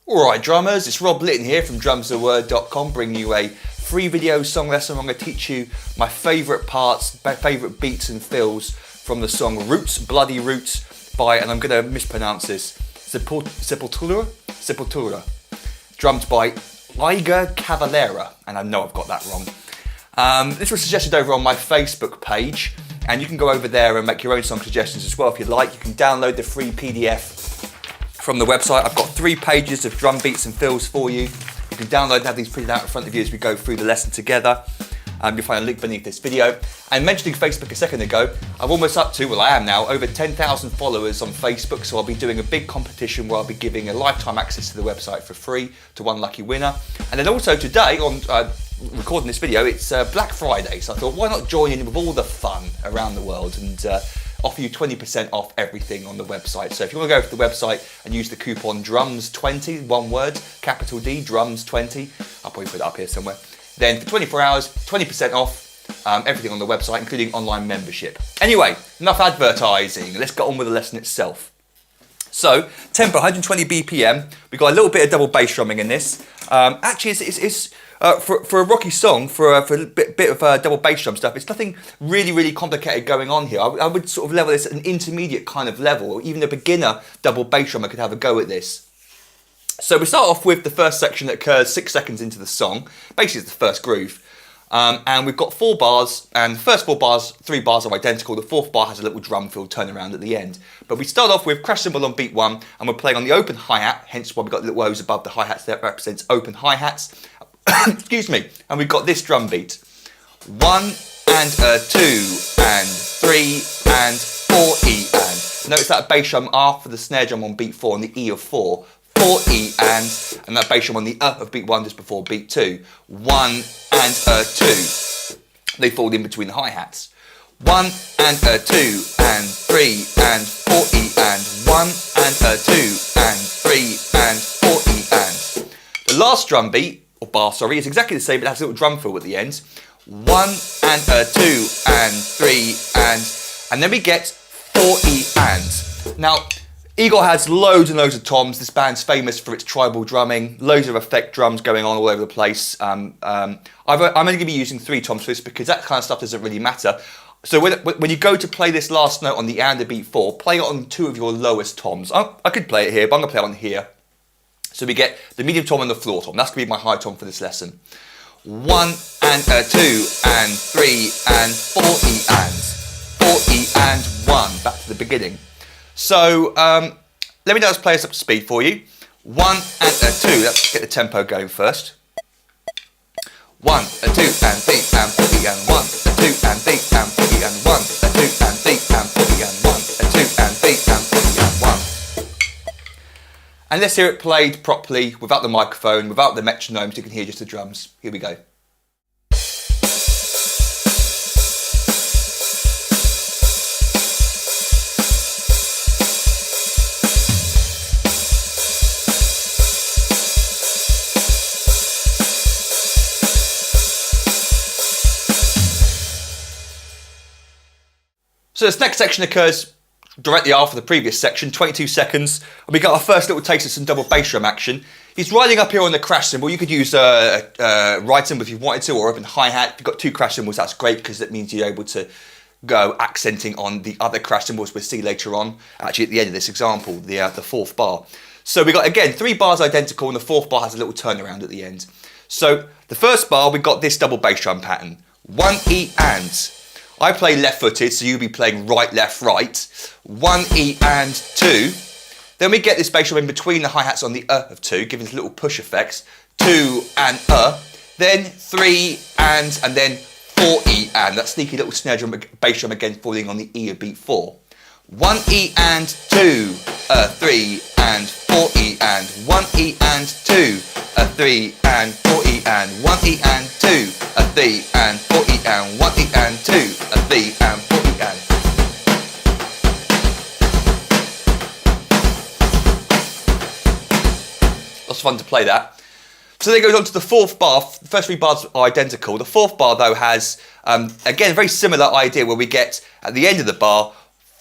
Alright drummers, it's Rob Litton here from drumstheword.com, bringing you a free video song lesson. I'm going to teach you my favourite parts, favourite beats and fills from the song Roots, Bloody Roots by, and I'm going to mispronounce this, Sepultura, drummed by Igor Cavelera, and I know I've got that wrong. This was suggested over on my Facebook page, and you can go over there and make your own song suggestions as well if you'd like. You can download the free PDF from the website. I've got 3 pages of drum beats and fills for you. You can download and have these printed out in front of you as we go through the lesson together. You'll find a link beneath this video. And mentioning Facebook a second ago, I'm almost up to, well I am now, over 10,000 followers on Facebook, so I'll be doing a big competition where I'll be giving a lifetime access to the website for free to one lucky winner. And then also today, on recording this video, it's Black Friday, so I thought why not join in with all the fun around the world and offer you 20% off everything on the website. So if you want to go to the website and use the coupon DRUMS20, one word, capital D, DRUMS20, I'll probably put it up here somewhere, then for 24 hours, 20% off everything on the website, including online membership. Anyway, enough advertising, let's get on with the lesson itself. So, tempo 120 BPM, we've got a little bit of double bass drumming in this. Actually, it's for a rocky song, for a bit of double bass drum stuff, it's nothing really complicated going on here. I would sort of level this at an intermediate kind of level, or even a beginner double bass drummer could have a go at this. So we start off with the first section that occurs 6 seconds into the song, basically it's the first groove. And we've got 4 bars, and the first 4 bars, 3 bars are identical. The 4th bar has a little drum fill turnaround at the end. But we start off with crash cymbal on beat 1, and we're playing on the open hi-hat, hence why we've got the little O's above the hi-hats that represents open hi-hats. Excuse me. And we've got this drum beat. 1 and a 2 and 3 and 4 E and. Notice that bass drum after the snare drum on beat 4 and the E of 4. 4 E and that bass drum on the of beat 1 just before beat 2. 1 and a 2. They fall in between the hi-hats. 1 and a 2 and 3 and 4 E and 1 and a 2 and 3 and 4 E and. The last drum beat, or bar sorry, is exactly the same but has a little drum fill at the end. 1 and a 2 and 3 and then we get 4 E and. Now Igor has loads and loads of toms. This band's famous for its tribal drumming, loads of effect drums going on all over the place. I'm only going to be using 3 toms for this because that kind of stuff doesn't really matter. So when you go to play this last note on the and the beat 4, play it on 2 of your lowest toms. I could play it here, but I'm going to play it on here. So we get the medium tom and the floor tom. That's going to be my high tom for this lesson. 1 and a 2 and 3 and 4 E and. 4 E and 1. Back to the beginning. So, let me just play us up to speed for you. 1 and a 2, let's get the tempo going first. 1, a 2 and 3 and 4 E and 1, a 2 and 3 and 4 E and 1, a 2 and 3 and 4 E and 1, a 2 and 3 and 4 E and 1. And let's hear it played properly, without the microphone, without the metronome, so you can hear just the drums. Here we go. So this next section occurs directly after the previous section, 22 seconds, and we got our first little taste of some double bass drum action. He's riding up here on the crash cymbal. You could use right cymbal if you wanted to, or open hi-hat. If you've got 2 crash cymbals, that's great because that means you're able to go accenting on the other crash cymbals we'll see later on, actually at the end of this example, the 4th bar. So we got, again, 3 bars identical, and the 4th bar has a little turnaround at the end. So the first bar, we got this double bass drum pattern. 1 E and. I play left-footed, so you'll be playing right, left, right. 1 E and 2. Then we get this bass drum in between the hi-hats on the of 2, giving us little push effects. 2 and then 3 and then 4 E and. That sneaky little snare drum, bass drum again falling on the E of beat 4. 1 E and 2, 3 and 4 E and 1 E and 2, 3 and 4 E and 1 E and 2, 3 and 4 E and 1 E and 2, 3 and 4 E and. Lots of fun to play that. So then it goes on to the 4th bar. The first 3 bars are identical. The 4th bar though has, again, a very similar idea where we get, at the end of the bar,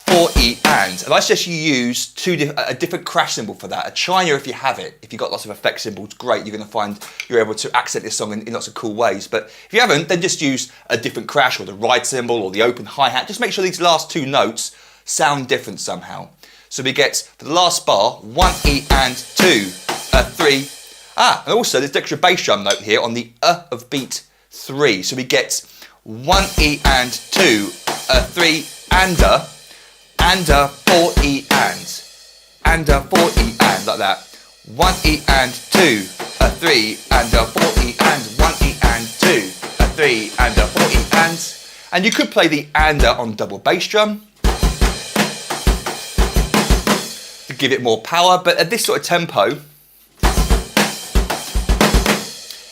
4 E and. and. And I suggest you use a different crash cymbal for that. A china if you have it. If you've got lots of effect cymbals, great. You're going to find you're able to accent this song in lots of cool ways. But if you haven't, then just use a different crash or the ride cymbal or the open hi-hat. Just make sure these last two notes sound different somehow. So we get, for the last bar, 1 E and 2, 3. And also there's an extra bass drum note here on the of beat 3. So we get 1 E and 2, 3 and 4 E and 4 E and, like that. 1 E and 2, 3 and 4 E and 1 E and 2, 3 and 4 E and. And you could play the and on double bass drum to give it more power, but at this sort of tempo,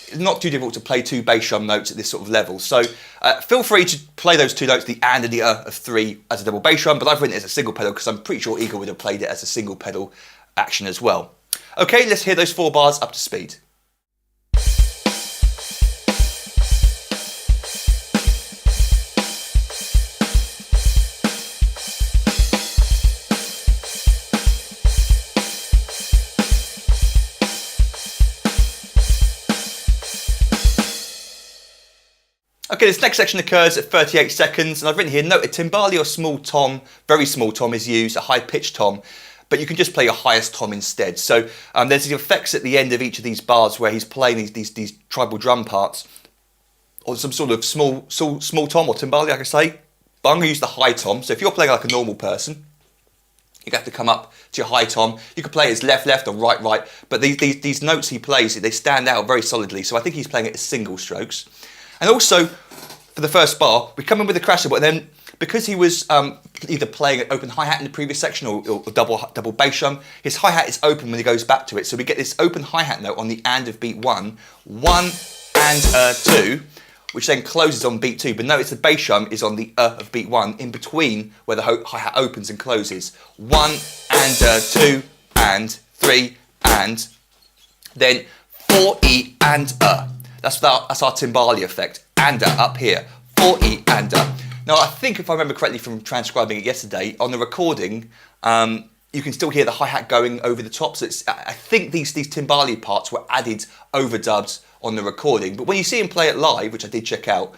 it's not too difficult to play two bass drum notes at this sort of level. So feel free to play those two notes, the and the of 3 as a double bass drum, but I've written it as a single pedal because I'm pretty sure Igor would have played it as a single pedal action as well. Okay, let's hear those 4 bars up to speed. Okay, this next section occurs at 38 seconds, and I've written here, note a timbale or small tom, very small tom is used, a high pitched tom, but you can just play your highest tom instead. So there's the effects at the end of each of these bars where he's playing these tribal drum parts, or some sort of small tom or timbale, like I say. But I'm going to use the high tom, so if you're playing like a normal person, you have to come up to your high tom. You can play it as left, left, or right, right, but these notes he plays, they stand out very solidly, so I think he's playing it as single strokes. And also, for the first bar, we come in with a crash cymbal, and then because he was either playing an open hi-hat in the previous section or double bass drum, his hi-hat is open when he goes back to it. So we get this open hi-hat note on the and of beat 1, 1 and 2, which then closes on beat 2. But notice the bass drum is on the of beat 1, in between where the hi-hat opens and closes. 1 and 2 and 3 and, then 4 E and That's our timbale effect. And up here. 4 E and Now I think if I remember correctly from transcribing it yesterday, on the recording, you can still hear the hi-hat going over the top. So I think these timbale parts were added overdubbed on the recording. But when you see him play it live, which I did check out,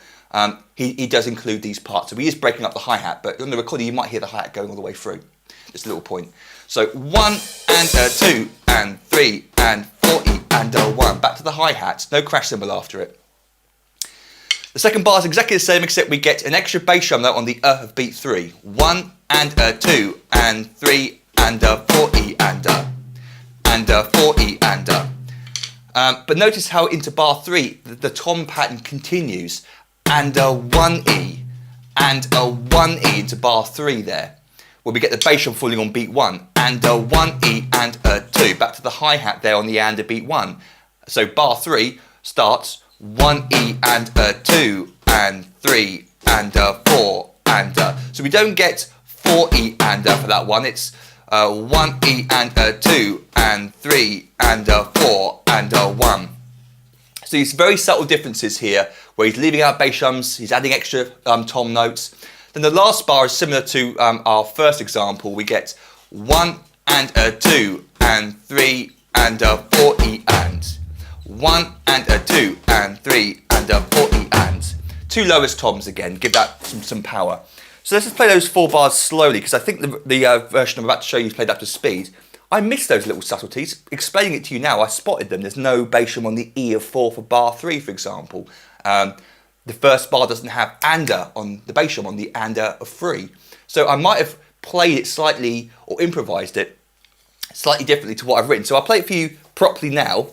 he does include these parts. So he is breaking up the hi-hat, but on the recording you might hear the hi-hat going all the way through. Just a little point. So 1 and 2 and 3 and 4 E and 1. Back to the hi-hat, no crash cymbal after it. The second bar is exactly the same, except we get an extra bass drum note on the of beat 3. 1 and 2 and 3 and 4 E and 4 E and. But notice how into bar 3 the tom pattern continues, and 1 E and 1 E into bar 3 there, where we get the bass drum falling on beat 1, and 1 E and 2. Back to the hi-hat there on the and of beat 1. So bar 3 starts 1 E and 2 and 3 and 4 and so we don't get 4 E and for that one. It's 1 E and 2 and 3 and 4 and 1. So these very subtle differences here, where he's leaving out bass drums, he's adding extra tom notes. Then the last bar is similar to our first example. We get 1 and 2 and 3 and 4 E and 1 and 2 and 3 and 4 E and. Two lowest toms again, give that some power. So let's just play those 4 bars slowly, because I think the version I'm about to show you is played up to speed. I missed those little subtleties. Explaining it to you now, I spotted them. There's no bass drum on the E of 4 for bar 3, for example. The first bar doesn't have and on the bass drum on the and of 3. So I might have played it slightly, or improvised it slightly differently to what I've written. So I'll play it for you properly now.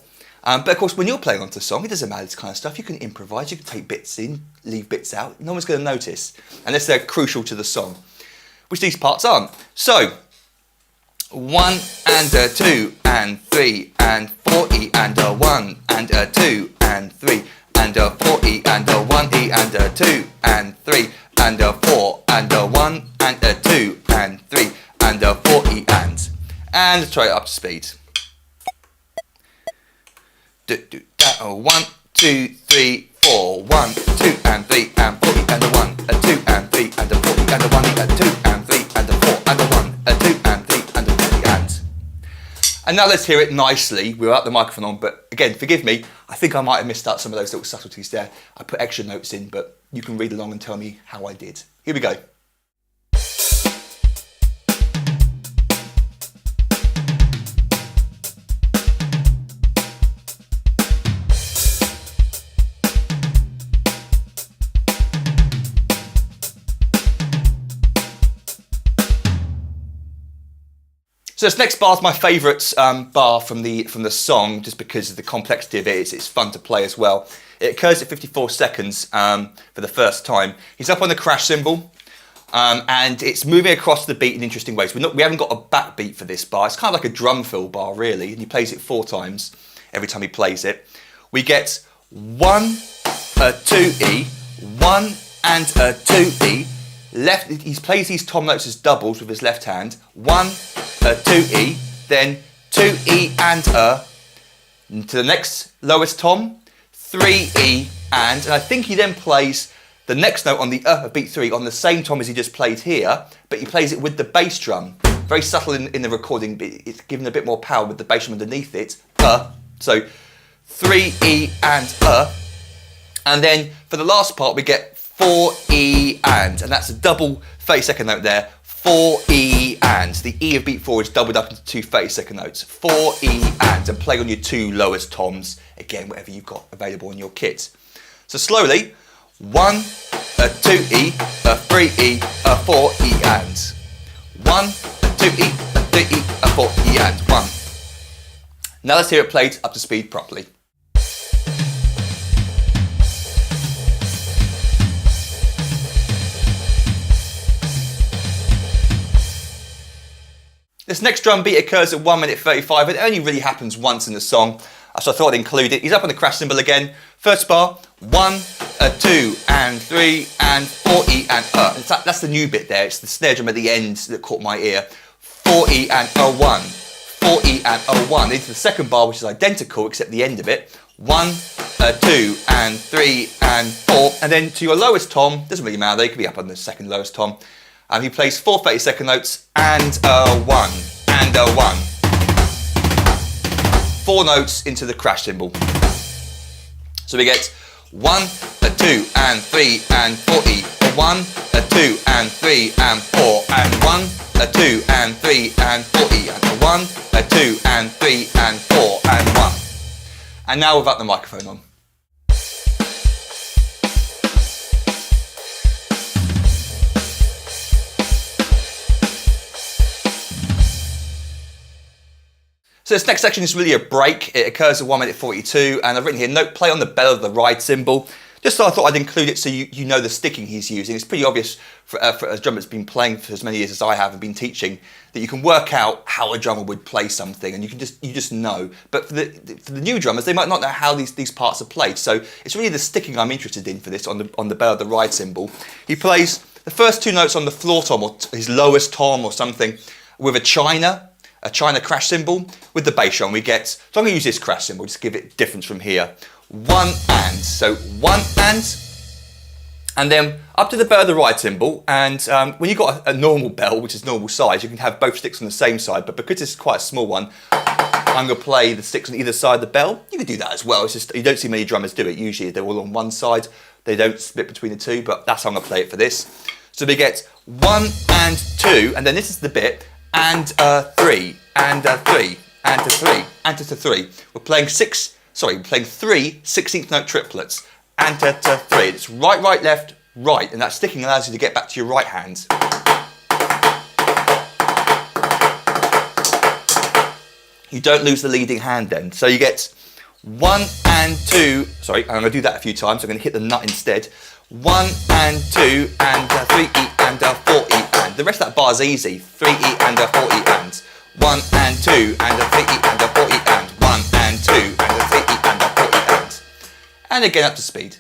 But of course, when you're playing onto a song, it doesn't matter this kind of stuff. You can improvise, you can take bits in, leave bits out. No one's going to notice, unless they're crucial to the song, which these parts aren't. So, 1 and 2 and 3 and 4 E and 1 and 2 and 3 and 4 E and 1 E and 2 and 3 and 4 and 1 and 2 and 3 and 4 E and. And let's try it up to speed. 1, 2, 3, 4. 1, 2 and 3 and 4 E and 1, 2 and 3 and 4 E and 1 E and 2 and 3 and 4 and 1, And now let's hear it nicely without the microphone on, but again, forgive me, I think I might have missed out some of those little subtleties there. I put extra notes in, but you can read along and tell me how I did. Here we go. So this next bar is my favourite bar from the song, just because of the complexity of it. It's fun to play as well. It occurs at 54 seconds for the first time. He's up on the crash cymbal, and it's moving across the beat in interesting ways. We haven't got a backbeat for this bar. It's kind of like a drum fill bar, really, and he plays it 4 times every time he plays it. We get 1, a 2E, 1 and a 2E. He plays these tom notes as doubles with his left hand. 1, a 2E, then 2E and a, to the next lowest tom, 3E and I think he then plays the next note on the of beat 3 on the same tom as he just played here, but he plays it with the bass drum. Very subtle in the recording, but it's given a bit more power with the bass drum underneath it. So 3E and then for the last part we get 4E and that's a double 30-second note there. 4E and the E of beat 4 is doubled up into 2 30-second notes. 4E and play on your 2 lowest toms, again whatever you've got available in your kit. So slowly, 1, a 2E, a 3E, a 4E and 1, a 2E, a 3E, a 4E and 1. Now let's hear it played up to speed properly. This next drum beat occurs at 1 minute 35. It only really happens once in the song, so I thought I'd include it. He's up on the crash cymbal again. First bar, 1, a 2 and 3 and 4E and that's the new bit there. It's the snare drum at the end that caught my ear. 4E and a 1, 4E and a 1. Into the second bar, which is identical except the end of it. 1, a 2 and 3 and 4. And then to your lowest tom, doesn't really matter, they could be up on the second lowest tom. And he plays 4 30-second notes and a 1 and a 1. 4 notes into the crash cymbal. So we get 1, a 2 and 3 and 4E. A 1, a 2 and 3 and 4 and 1, a 2 and 3 and 4E and a 1, a 2 and 3 and 4 and 1. And now without the microphone on. So this next section is really a break. It occurs at 1 minute 42, and I've written here, note play on the bell of the ride cymbal. Just so I thought I'd include it so you know the sticking he's using. It's pretty obvious for a drummer that's been playing for as many years as I have and been teaching, that you can work out how a drummer would play something, and you just know. But for the new drummers, they might not know how these parts are played. So it's really the sticking I'm interested in for this on the bell of the ride cymbal. He plays the first 2 notes on the floor tom or his lowest tom or something with a china crash cymbal with the bass drum. We get, so I'm going to use this crash cymbal just to give it difference from here. 1 and, so 1 and then up to the bell of the ride cymbal, and when you've got a normal bell, which is normal size, you can have both sticks on the same side, but because this is quite a small one, I'm going to play the sticks on either side of the bell. You can do that as well, it's just, you don't see many drummers do it. Usually they're all on one side, they don't split between the two, but that's how I'm going to play it for this. So we get 1 and 2, and then this is the bit, and a 3, and a 3, and a 3, and a 3. We're playing 3 16th note triplets, and a 3. It's right, right, left, right, and that sticking allows you to get back to your right hand. You don't lose the leading hand then. So you get 1 and 2, sorry, I'm going to do that a few times, I'm going to hit the nut instead. 1 and 2 and a 3E and a 4E and. The rest of that bar is easy. 3E and a 4E and. 1 and 2 and a 3E and a 4E and. 1 and 2 and a 3E and a 4E and. And again up to speed.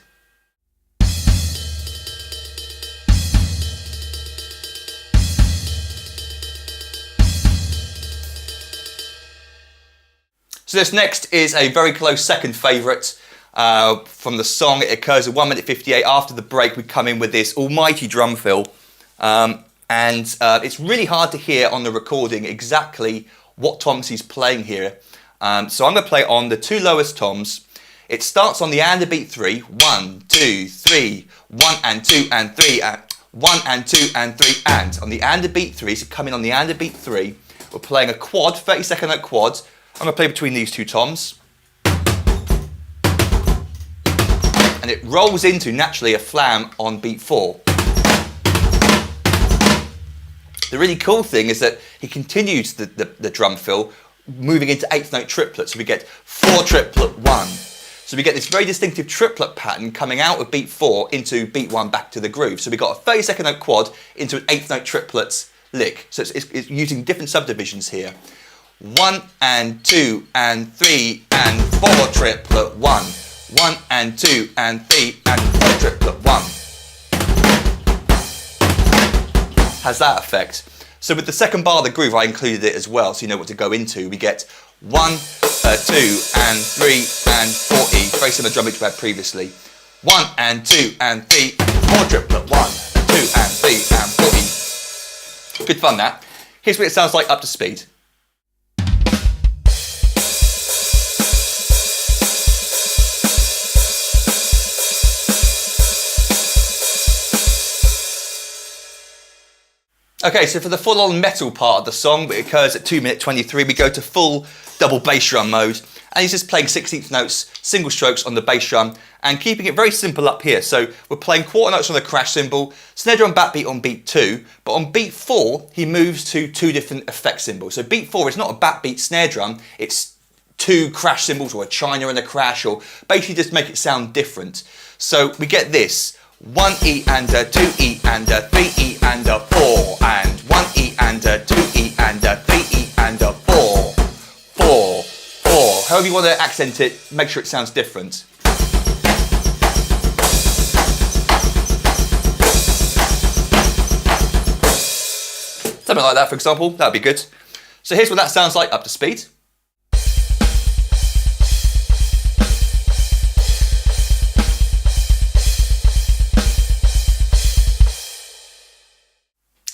So this next is a very close second favourite from the song. It occurs at 1 minute 58. After the break, we come in with this almighty drum fill. And it's really hard to hear on the recording exactly what toms he's playing here. So I'm going to play on the two lowest toms. It starts on the and a beat 3. 1, 2, 3. 1 and 2 and 3. 1 and 2 and 3 and. On the and a beat 3, so coming on the and a beat 3, we're playing a quad, 30-second note quad. I'm going to play between these two toms. And it rolls into, naturally, a flam on beat 4. The really cool thing is that he continues the drum fill, moving into 8th note triplets. So we get 4 triplet 1. So we get this very distinctive triplet pattern coming out of beat 4 into beat 1 back to the groove. So we've got a 30-second note quad into an 8th note triplets lick. So it's using different subdivisions here. 1 and 2 and 3 and 4 triplet 1. 1 and 2 and 3 and 4 triplet 1. Has that effect. So with the second bar of the groove, I included it as well, so you know what to go into. We get 1, 2 and 3 and 4 E, very similar drum beat we had previously. 1 and 2 and 3 4 triplet 1, 2 and 3 and 4 E. Good fun that. Here's what it sounds like up to speed. Okay, so for the full-on metal part of the song, it occurs at 2:23, we go to full double bass drum mode, and he's just playing 16th notes, single strokes on the bass drum, and keeping it very simple up here. So we're playing quarter notes on the crash cymbal, snare drum backbeat on beat 2, but on beat 4, he moves to 2 different effect cymbals. So beat 4 is not a backbeat snare drum, it's 2 crash cymbals, or a china and a crash, or basically just make it sound different. So we get this. 1 E and a 2 E and a 3 E and a 4 and 1 E and a 2 E and a 3 E and a 4. 4, 4. However you want to accent it, make sure it sounds different. Something like that, for example, that would be good. So here's what that sounds like up to speed.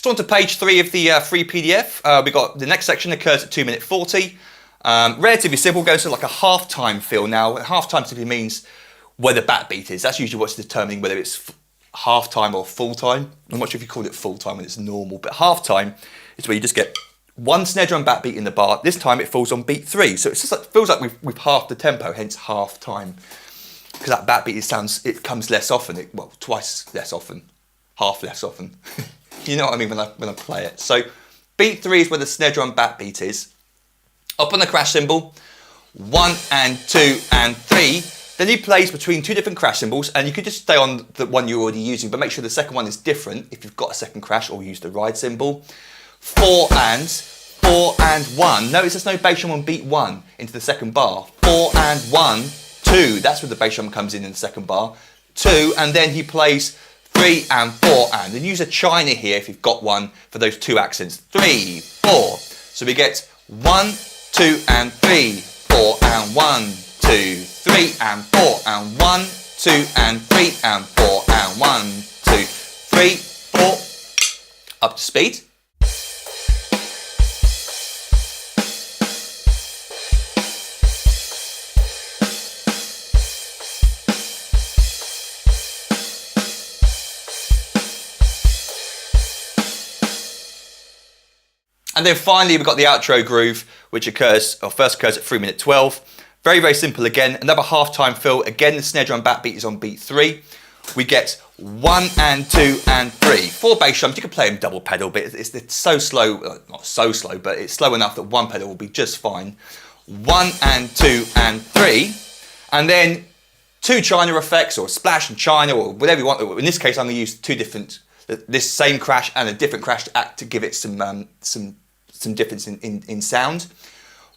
So on to page 3 of the free PDF. We got the next section occurs at 2:40. Relatively simple, goes to like a half-time feel. Now, half-time simply means where the backbeat is. That's usually what's determining whether it's half-time or full-time. I'm not sure if you call it full-time when it's normal, but half-time is where you just get 1 snare drum backbeat in the bar. This time it falls on beat 3. So it's just like, feels like we've halved the tempo, hence half-time. Because that backbeat, it comes less often. Well, twice less often. Half less often. You know what I mean when I play it. So beat 3 is where the snare drum backbeat is. Up on the crash cymbal, 1 and 2 and 3. Then he plays between 2 different crash cymbals, and you could just stay on the one you're already using, but make sure the second one is different if you've got a second crash, or use the ride cymbal. 4 and 1. Notice there's no bass drum on beat 1 into the second bar. 4 and 1, 2. That's where the bass drum comes in the second bar. 2, and then he plays 3 and 4 and use a china here if you've got one for those 2 accents. 3, 4. So we get 1, 2 and 3, 4 and 1, 2, 3 and 4 and 1, 2 and 3 and 4 and 1, 2, 3, 4. Up to speed. And then finally, we've got the outro groove, which first occurs at 3:12. Very, very simple again. Another half-time fill. Again, the snare drum backbeat is on beat 3. We get 1 and 2 and 3. 4 bass drums. You can play them double pedal, but it's so slow, not so slow, but it's slow enough that 1 pedal will be just fine. 1 and 2 and 3. And then 2 china effects, or splash and china, or whatever you want. In this case, I'm going to use 2 different, this same crash and a different crash to give it some difference in sound.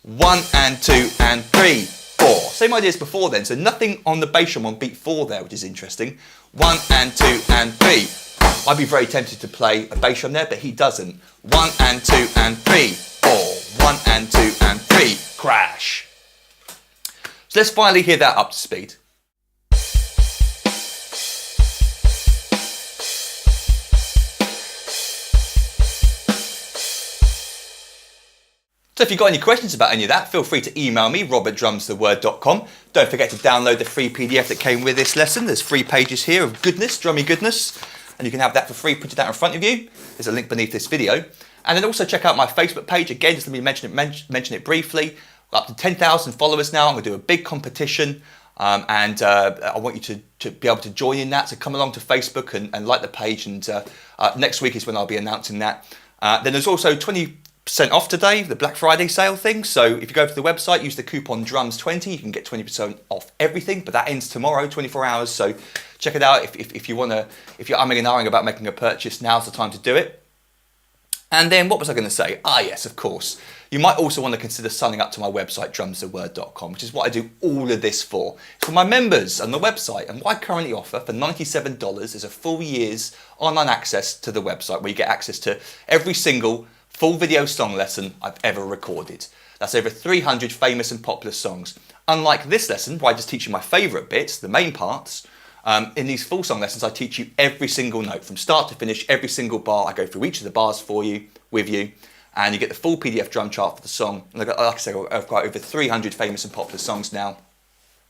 1 and 2 and 3, 4. Same idea as before then, so nothing on the bass drum on beat 4 there, which is interesting. 1 and 2 and 3. I'd be very tempted to play a bass drum there, but he doesn't. 1 and 2 and 3, 4. 1 and 2 and 3, crash. So let's finally hear that up to speed. So if you've got any questions about any of that, feel free to email me, rob@drumstheword.com. Don't forget to download the free PDF that came with this lesson. There's 3 pages here of goodness, drummy goodness, and you can have that for free printed out in front of you. There's a link beneath this video. And then also check out my Facebook page. Again, just let me mention it briefly. We're up to 10,000 followers now. I'm going to do a big competition, and I want you to be able to join in that. So come along to Facebook and like the page, and next week is when I'll be announcing that. Then there's also 20% off today, the Black Friday sale thing. So if you go to the website, use the coupon DRUMS20, you can get 20% off everything, but that ends tomorrow, 24 hours. So check it out if you're umming and ahhing about making a purchase, now's the time to do it. And then what was I going to say? Yes, of course. You might also want to consider signing up to my website, drumstheword.com, which is what I do all of this for. It's for my members on the website, and what I currently offer for $97 is a full year's online access to the website, where you get access to every single full video song lesson I've ever recorded. That's over 300 famous and popular songs. Unlike this lesson, where I just teach you my favourite bits, the main parts, in these full song lessons, I teach you every single note from start to finish, every single bar. I go through each of the bars with you, and you get the full PDF drum chart for the song. And like I said, I've got over 300 famous and popular songs now,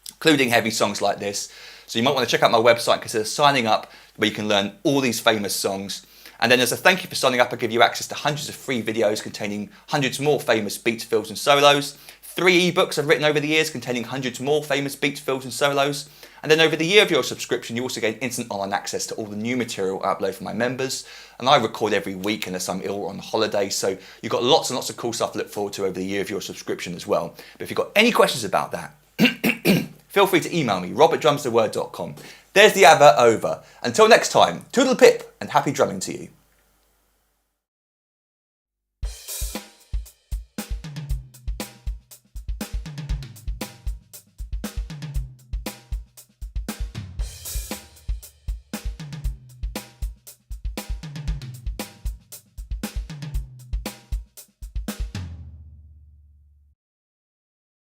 including heavy songs like this. So you might want to check out my website and consider signing up, where you can learn all these famous songs. And then as a thank you for signing up, I give you access to hundreds of free videos containing hundreds more famous beats, fills and solos. 3 ebooks I've written over the years containing hundreds more famous beats, fills and solos. And then over the year of your subscription, you also gain instant online access to all the new material I upload for my members. And I record every week unless I'm ill or on holiday. So you've got lots and lots of cool stuff to look forward to over the year of your subscription as well. But if you've got any questions about that, feel free to email me, rob@drumstheword.com. There's the advert over. Until next time, toodle pip and happy drumming to you.